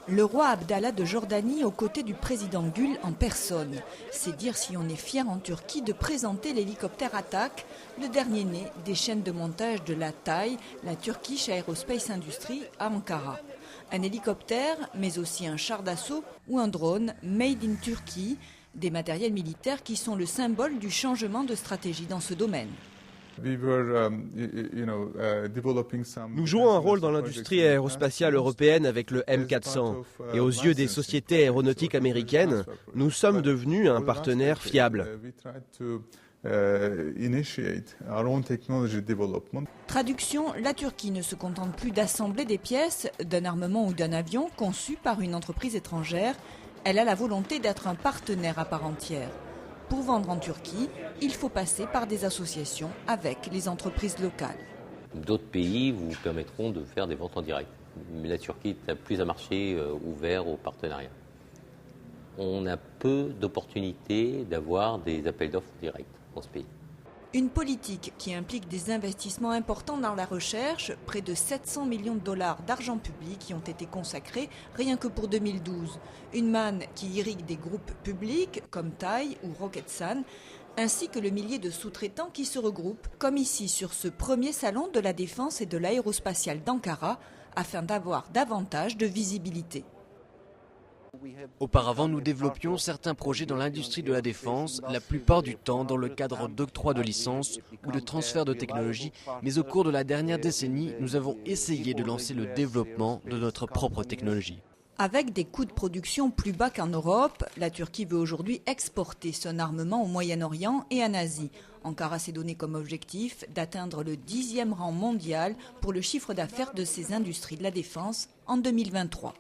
Le roi Abdallah de Jordanie aux côtés du président Gül en personne. C'est dire si on est fier en Turquie de présenter l'hélicoptère Atak, le dernier né des chaînes de montage de la TAI, la Turkish Aerospace Industry, à Ankara. Un hélicoptère, mais aussi un char d'assaut ou un drone made in Turkey, des matériels militaires qui sont le symbole du changement de stratégie dans ce domaine. Nous jouons un rôle dans l'industrie aérospatiale européenne avec le M400. Et aux yeux des sociétés aéronautiques américaines, nous sommes devenus un partenaire fiable. Traduction, la Turquie ne se contente plus d'assembler des pièces d'un armement ou d'un avion conçu par une entreprise étrangère. Elle a la volonté d'être un partenaire à part entière. Pour vendre en Turquie, il faut passer par des associations avec les entreprises locales. D'autres pays vous permettront de faire des ventes en direct. Mais la Turquie n'a plus un marché ouvert aux partenariats. On a peu d'opportunités d'avoir des appels d'offres directs dans ce pays. Une politique qui implique des investissements importants dans la recherche, près de 700 millions de dollars d'argent public qui ont été consacrés rien que pour 2012. Une manne qui irrigue des groupes publics comme TAI ou Roketsan, ainsi que le millier de sous-traitants qui se regroupent, comme ici sur ce premier salon de la défense et de l'aérospatiale d'Ankara, afin d'avoir davantage de visibilité. Auparavant, nous développions certains projets dans l'industrie de la défense, la plupart du temps dans le cadre d'octroi de licences ou de transfert de technologie, mais au cours de la dernière décennie, nous avons essayé de lancer le développement de notre propre technologie. Avec des coûts de production plus bas qu'en Europe, la Turquie veut aujourd'hui exporter son armement au Moyen-Orient et en Asie. Ankara s'est donné comme objectif d'atteindre le 10e rang mondial pour le chiffre d'affaires de ses industries de la défense en 2023.